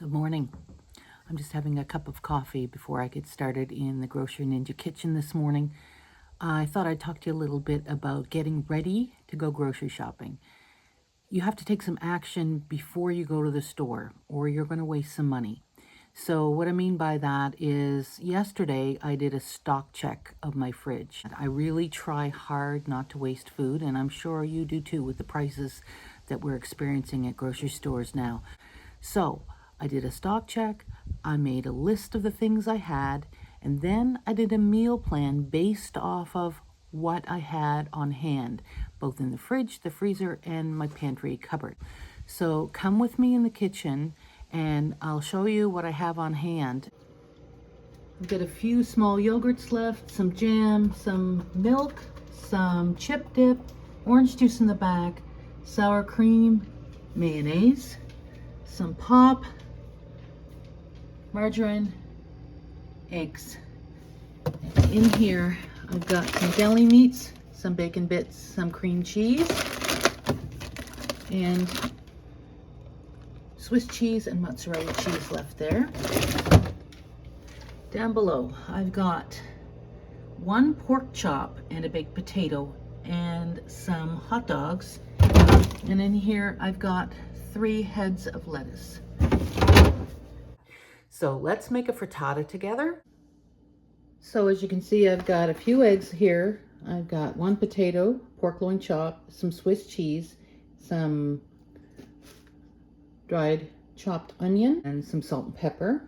Good morning. I'm just having a cup of coffee before I get started in the Grocery Ninja kitchen this morning. I thought I'd talk to you a little bit about getting ready to go grocery shopping. You have to take some action before you go to the store, or you're going to waste some money. So what I mean by that is yesterday I did a stock check of my fridge. I really try hard not to waste food, and I'm sure you do too with the prices that we're experiencing at grocery stores now. So I did a stock check, I made a list of the things I had, and then I did a meal plan based off of what I had on hand, both in the fridge, the freezer, and my pantry cupboard. So come with me in the kitchen and I'll show you what I have on hand. I've got a few small yogurts left, some jam, some milk, some chip dip, orange juice in the back, sour cream, mayonnaise, some pop, margarine, eggs. In here I've got some deli meats, some bacon bits, some cream cheese, and Swiss cheese and mozzarella cheese left there. Down below I've got one pork chop and a baked potato and some hot dogs, and in here I've got 3 heads of lettuce. So let's make a frittata together. So as you can see, I've got a few eggs here. I've got 1 potato, pork loin chop, some Swiss cheese, some dried chopped onion, and some salt and pepper.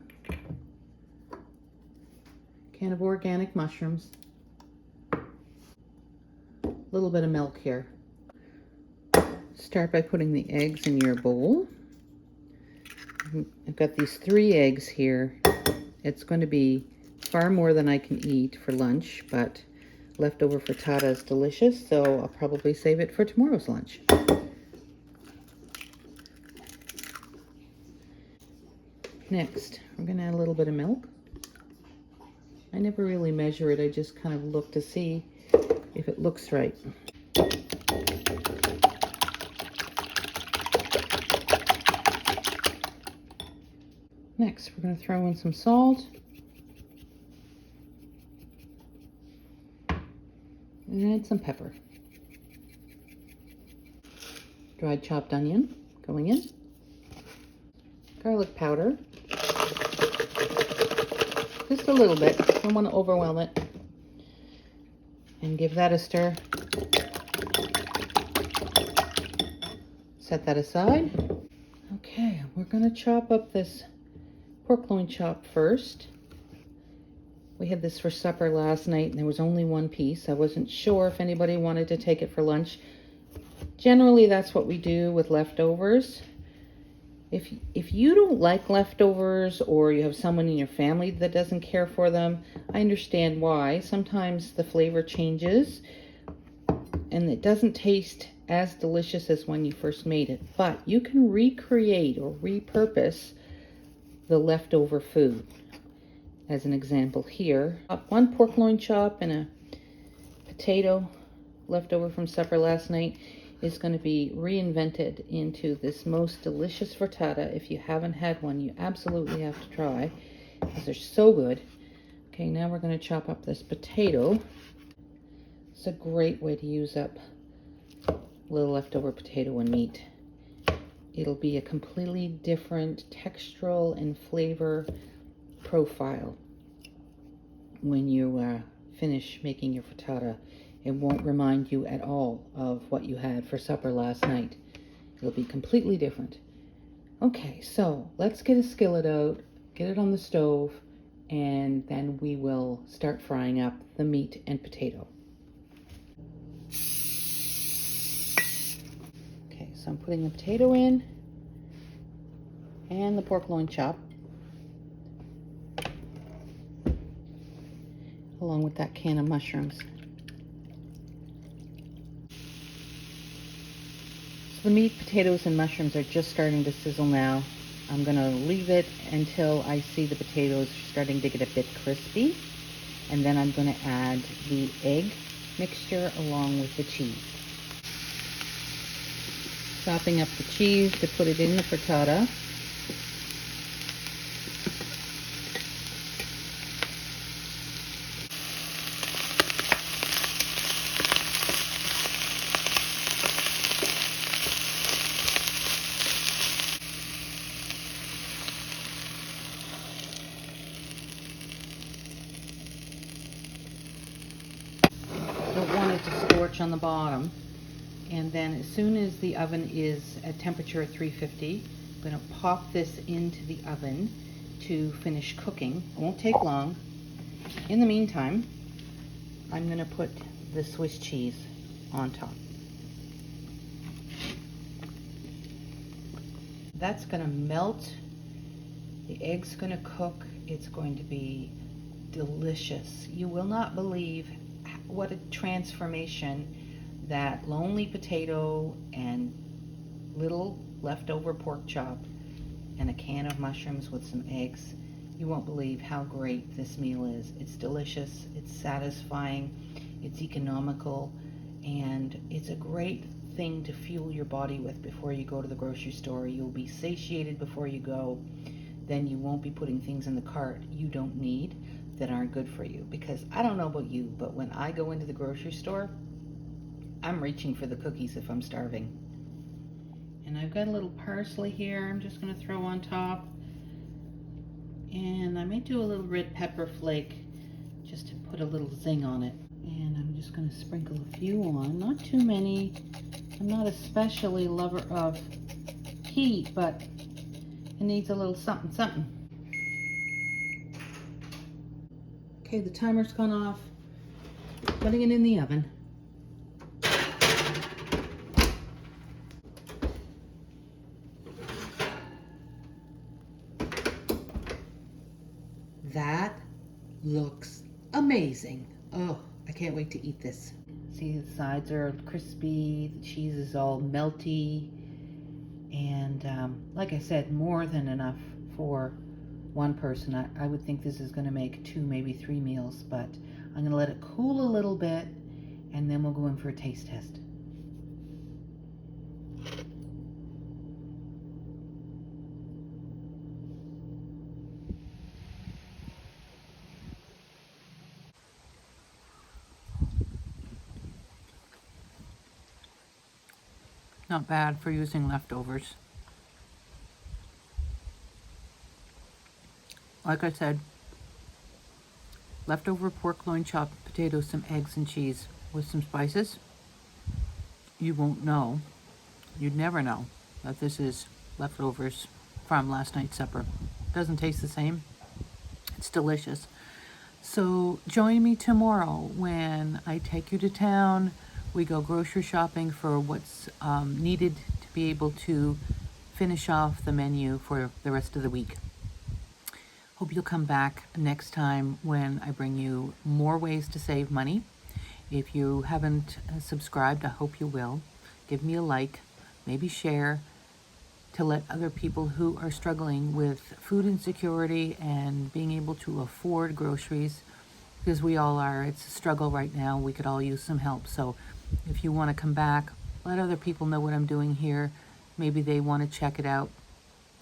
Can of organic mushrooms. A little bit of milk here. Start by putting the eggs in your bowl. I've got these 3 eggs here. It's going to be far more than I can eat for lunch, but leftover frittata is delicious, so I'll probably save it for tomorrow's lunch. Next, we're going to add a little bit of milk. I never really measure it, I just kind of look to see if it looks right. Next, we're going to throw in some salt and add some pepper. Dried chopped onion going in. Garlic powder. Just a little bit. Don't want to overwhelm it. And give that a stir. Set that aside. Okay, we're going to chop up this pork loin chop first. We had this for supper last night and there was only 1 piece. I wasn't sure if anybody wanted to take it for lunch. Generally, that's what we do with leftovers. If you don't like leftovers, or you have someone in your family that doesn't care for them, I understand why. Sometimes the flavor changes and it doesn't taste as delicious as when you first made it. But you can recreate or repurpose the leftover food. As an example here, 1 pork loin chop and a potato left over from supper last night is going to be reinvented into this most delicious frittata. If you haven't had one, you absolutely have to try because they're so good. Okay, now we're going to chop up this potato. It's a great way to use up a little leftover potato and meat. It'll be a completely different textural and flavor profile when you finish making your frittata. It won't remind you at all of what you had for supper last night. It'll be completely different. Okay, so let's get a skillet out, get it on the stove, and then we will start frying up the meat and potato. Okay, so I'm putting the potato in and the pork loin chop, along with that can of mushrooms. So the meat, potatoes, and mushrooms are just starting to sizzle now. I'm going to leave it until I see the potatoes starting to get a bit crispy. And then I'm going to add the egg mixture along with the cheese. Chopping up the cheese to put it in the frittata. torch on the bottom. And then as soon as the oven is at temperature at 350, I'm going to pop this into the oven to finish cooking. It won't take long. In the meantime, I'm going to put the Swiss cheese on top. That's going to melt. The egg's going to cook. It's going to be delicious. You will not believe what a transformation that lonely potato and little leftover pork chop and a can of mushrooms with some eggs. You won't believe how great this meal is. It's delicious, it's satisfying, it's economical, and it's a great thing to fuel your body with before you go to the grocery store. You'll be satiated before you go. Then you won't be putting things in the cart you don't need that aren't good for you. Because I don't know about you, but when I go into the grocery store, I'm reaching for the cookies if I'm starving. And I've got a little parsley here I'm just going to throw on top. And I may do a little red pepper flake just to put a little zing on it. And I'm just going to sprinkle a few on, not too many. I'm not especially a lover of heat, but it needs a little something, something. Okay, the timer's gone off. Putting it in the oven. That looks amazing. Oh, I can't wait to eat this. See, the sides are crispy, the cheese is all melty, and like I said, more than enough for one person. I would think this is going to make 2, maybe 3 meals, but I'm going to let it cool a little bit, and then we'll go in for a taste test. Not bad for using leftovers. Like I said, leftover pork loin, chopped potatoes, some eggs and cheese with some spices. You won't know, you'd never know that this is leftovers from last night's supper. Doesn't taste the same. It's delicious. So join me tomorrow when I take you to town. We go grocery shopping for what's needed to be able to finish off the menu for the rest of the week. Hope you'll come back next time when I bring you more ways to save money. If you haven't subscribed, I hope you will. Give me a like, maybe share, to let other people who are struggling with food insecurity and being able to afford groceries, because we all are. It's a struggle right now. We could all use some help. So if you want to come back, let other people know what I'm doing here. Maybe they want to check it out.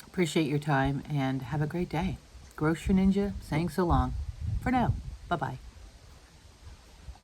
Appreciate your time and have a great day. Grocery Ninja saying so long. For now, bye-bye.